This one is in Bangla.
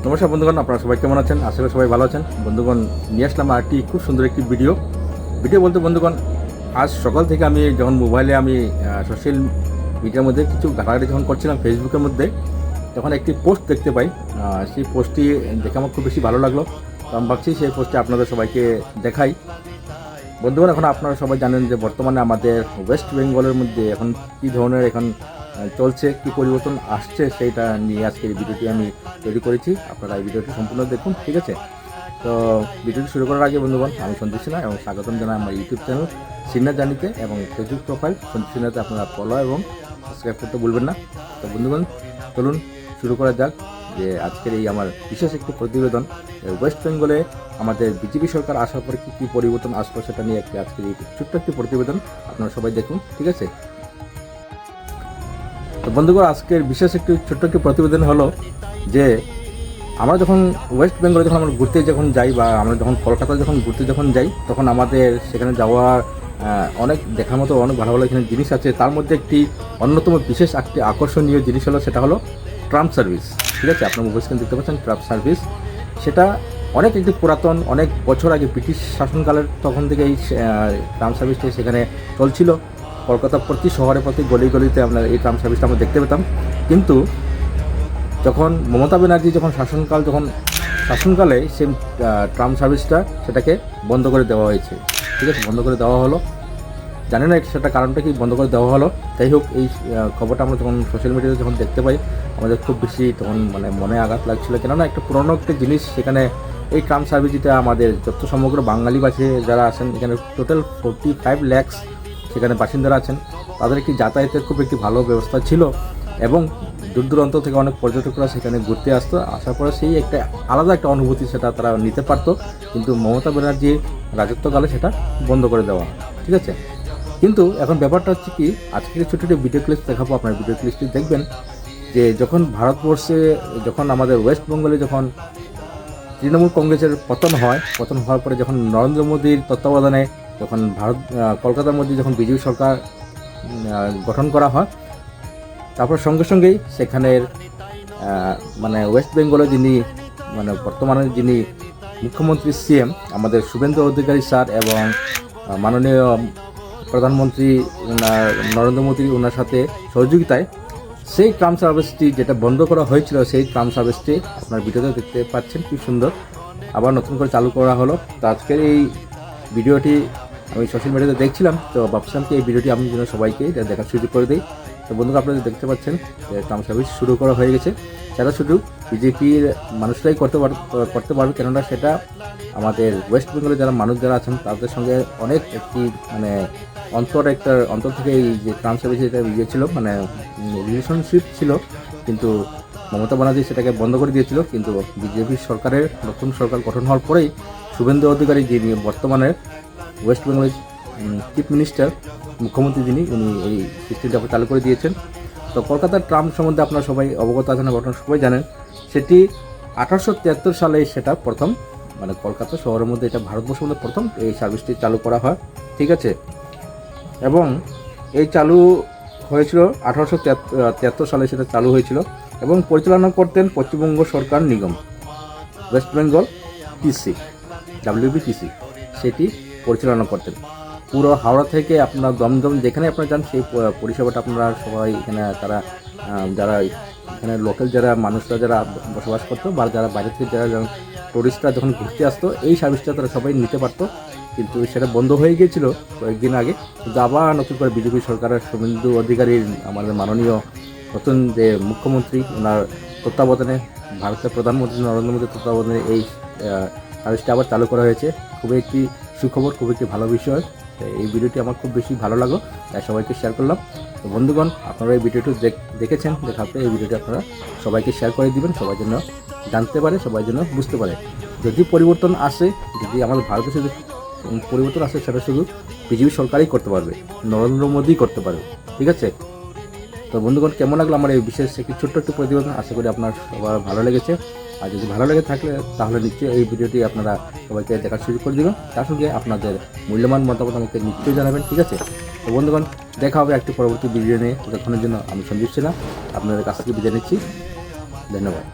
নমস্কার বন্ধুগণ, আপনারা সবাই কেমন আছেন? আশা করি সবাই ভালো আছেন। বন্ধুগণ, নিয়ে আসলাম আরেকটি খুব সুন্দর একটি ভিডিও বলতে বন্ধুগণ, আজ সকাল থেকে আমি যখন মোবাইলে সোশ্যাল মিডিয়ার মধ্যে কিছু ঘাটাঘাটি যখন করছিলাম ফেসবুকের মধ্যে, তখন একটি পোস্ট দেখতে পাই। সেই পোস্টটি দেখে আমার খুব বেশি ভালো লাগলো। তো আমি ভাবছি সেই পোস্টটি আপনাদের সবাইকে দেখাই। বন্ধুগণ, এখন আপনারা সবাই জানেন যে বর্তমানে আমাদের ওয়েস্ট বেঙ্গলের মধ্যে এখন কী ধরনের চলছে, কী পরিবর্তন আসছে, সেইটা নিয়ে আজকের এই ভিডিওটি আমি তৈরি করেছি। আপনারা এই ভিডিওটি সম্পূর্ণ দেখুন, ঠিক আছে? তো ভিডিওটি শুরু করার আগে বন্ধুগণ, আমি সঞ্জীব সিনহা এবং স্বাগতম জানাই আমার ইউটিউব চ্যানেল সিনহা জার্নিতে এবং ফেসবুক প্রোফাইল সঞ্জীব সিনহাতে আপনারা ফলো এবং সাবস্ক্রাইব করতে ভুলবেন না। তো বন্ধুগণ, চলুন শুরু করা যাক যে আজকের এই আমার বিশেষ একটি প্রতিবেদন, ওয়েস্ট বেঙ্গলে আমাদের বিজেপি সরকার আসার পরে কী কী পরিবর্তন আসলো সেটা নিয়ে আজকের এই ছোট্ট একটি প্রতিবেদন। আপনারা সবাই দেখুন, ঠিক আছে? তো বন্ধুগণ, আজকের বিশেষ একটি ছোট্ট একটি প্রতিবেদন হলো যে আমরা যখন ওয়েস্ট বেঙ্গলে আমরা ঘুরতে যাই বা আমরা যখন কলকাতায় ঘুরতে যাই, তখন আমাদের সেখানে যাওয়ার অনেক দেখার মতো অনেক ভালো ভালো এখানে জিনিস আছে। তার মধ্যে একটি অন্যতম বিশেষ একটি আকর্ষণীয় জিনিস হলো, সেটা হলো ট্রাম সার্ভিস, ঠিক আছে? আপনার মোবাইল স্ক্রিন দেখতে পাচ্ছেন ট্রাম সার্ভিস। সেটা অনেক একটি পুরাতন, অনেক বছর আগে ব্রিটিশ শাসনকালের তখন থেকে এই ট্রাম সার্ভিসটি সেখানে চলছিল। কলকাতার প্রতি শহরে প্রতি গলিতে আমরা এই ট্রাম সার্ভিসটা আমরা দেখতে পেতাম। কিন্তু যখন মমতা ব্যানার্জি শাসনকালে সেই ট্রাম সার্ভিসটা সেটাকে বন্ধ করে দেওয়া হয়েছে, ঠিক আছে? বন্ধ করে দেওয়া হলো। জানি না সেটা কারণটা কি বন্ধ করে দেওয়া হলো। যাই হোক, এই খবরটা আমরা যখন সোশ্যাল মিডিয়াতে দেখতে পাই, আমাদের খুব বেশি তখন মনে আঘাত লাগছিলো। কেননা একটা পুরনো একটা জিনিস, সেখানে এই ট্রাম সার্ভিস যেটা আমাদের যত সমগ্র বাঙালিবাসী যারা আছেন, এখানে টোটাল 45 লাখ সেখানে বাসিন্দারা আছেন, তাদের একটি যাতায়াতের খুব একটি ভালো ব্যবস্থা ছিল এবং দূর দূরান্ত থেকে অনেক পর্যটকরা সেখানে ঘুরতে আসতো। আসার পরে সেই একটা আলাদা একটা অনুভূতি সেটা তারা নিতে পারতো। কিন্তু মমতা ব্যানার্জির রাজত্বকালে সেটা বন্ধ করে দেওয়া, ঠিক আছে? কিন্তু এখন ব্যাপারটা হচ্ছে কি, আজকে ছোটো ছোটো ভিডিও ক্লিপস দেখাবো। আপনার ভিডিও ক্লিপসটি দেখবেন যে যখন ভারতবর্ষে আমাদের ওয়েস্ট বেঙ্গলে তৃণমূল কংগ্রেসের পতন হওয়ার পরে যখন নরেন্দ্র মোদীর তত্ত্বাবধানে কলকাতার মধ্যে বিজেপি সরকার গঠন করা হয়, তারপর সঙ্গে সঙ্গেই সেখানের ওয়েস্ট বেঙ্গলে বর্তমানে যিনি মুখ্যমন্ত্রী সিএম আমাদের শুভেন্দু অধিকারী স্যার এবং মাননীয় প্রধানমন্ত্রী নরেন্দ্র মোদী ওনার সাথে সহযোগিতায় সেই ট্রাম সার্ভিসটি যেটা বন্ধ করা হয়েছিল, সেই ট্রাম সার্ভিসটি আপনার ভিডিওতে দেখতে পাচ্ছেন কি সুন্দর আবার নতুন করে চালু করা হলো। তো আজকের এই ভিডিওটি আমি সোশ্যাল মিডিয়াতে দেখছিলাম, তো ভাবছিলাম কি এই ভিডিওটি আমি যেন সবাইকে দেখার সুযোগ করে দিই। তো বন্ধুরা, আপনারা দেখতে পাচ্ছেন যে ট্রাম সার্ভিস শুরু করা হয়ে গেছে। সেটা শুধু বিজেপির মানুষরাই করতে পারবে, কেননা সেটা আমাদের ওয়েস্ট বেঙ্গলে যারা আছেন তাদের সঙ্গে অনেক একটি অন্তর থেকে এই যে ট্রাম সার্ভিস এটা ছিল রিলেশনশিপ ছিল। কিন্তু মমতা ব্যানার্জি সেটাকে বন্ধ করে দিয়েছিল। কিন্তু বিজেপি সরকারের নতুন সরকার গঠন হওয়ার পরেই শুভেন্দু অধিকারী, যিনি বর্তমানে ওয়েস্ট বেঙ্গলের চিফ মিনিস্টার, মুখ্যমন্ত্রী উনি এই সিস্টেমটা চালু করে দিয়েছেন। তো কলকাতার ট্রাম সম্বন্ধে আপনারা সবাই অবগত আছেন, ঘটনা সবাই জানেন। সেটি 1873 সালে সেটা প্রথম কলকাতা শহরের মধ্যে, এটা ভারতবর্ষের মধ্যে প্রথম এই সার্ভিসটি চালু করা হয়, ঠিক আছে? এবং এই চালু হয়েছিল 1873 সালে, সেটা চালু হয়েছিল এবং পরিচালনা করতেন পশ্চিমবঙ্গ সরকার নিগম, ওয়েস্ট বেঙ্গল টিসি, WBTC সেটি পরিচালনা করতেন। পুরো হাওড়া থেকে আপনার দমদম যেখানে আপনারা যান, সেই পরিষেবাটা আপনারা সবাই এখানে যারা এখানে লোকাল মানুষরা যারা বসবাস করতো বা যারা বাইরে থেকে টুরিস্টরা যখন ঘুরতে আসতো, এই সার্ভিসটা তারা সবাই নিতে পারতো। কিন্তু সেটা বন্ধ হয়ে গিয়েছিল কয়েকদিন আগে। কিন্তু আবার নতুন করে বিজেপি সরকারের শুভেন্দু অধিকারীর আমাদের মাননীয় নতুন যে মুখ্যমন্ত্রী, ওনার তত্ত্বাবধানে, ভারতের প্রধানমন্ত্রী নরেন্দ্র মোদীর তত্ত্বাবধানে এই সার্ভিসটা আবার চালু করা হয়েছে। খুবই একটি সুখবর, খুবই একটি ভালো বিষয়। এই ভিডিওটি আমার খুব বেশি ভালো লাগলো, তাই সবাইকে শেয়ার করলাম। তো বন্ধুগণ, আপনারা এই ভিডিওটি দেখেছেন, দেখার পরে এই ভিডিওটি আপনারা সবাইকে শেয়ার করে দিবেন, সবাই যেন জানতে পারে, সবাই যেন বুঝতে পারে। যদি পরিবর্তন আসে, যদি আমাদের ভারতে শুধু পরিবর্তন আসে, সেটা শুধু বিজেপি সরকারই করতে পারবে, নরেন্দ্র মোদী করতে পারবে, ঠিক আছে? তো বন্ধুগণ, কেমন লাগলো আমার এই বিশেষ একটি ছোট্ট একটু প্রতিবেদন? আশা করি আপনার সবার ভালো লেগেছে। আর যদি ভালো লেগে থাকলে তাহলে নিশ্চয়ই এই ভিডিওটি আপনারা সবাইকে দেখার সুযোগ করে দেবেন। তার সঙ্গে আপনাদের মূল্যবান মতামত আমাকে নিশ্চয়ই জানাবেন, ঠিক আছে? তো বন্ধুগণ, দেখা হবে একটি পরবর্তী ভিডিও নিয়ে। ততক্ষণের জন্য আমি সঞ্জীব সিনহা আপনাদের কাছ থেকে বিদায় নিচ্ছি। ধন্যবাদ।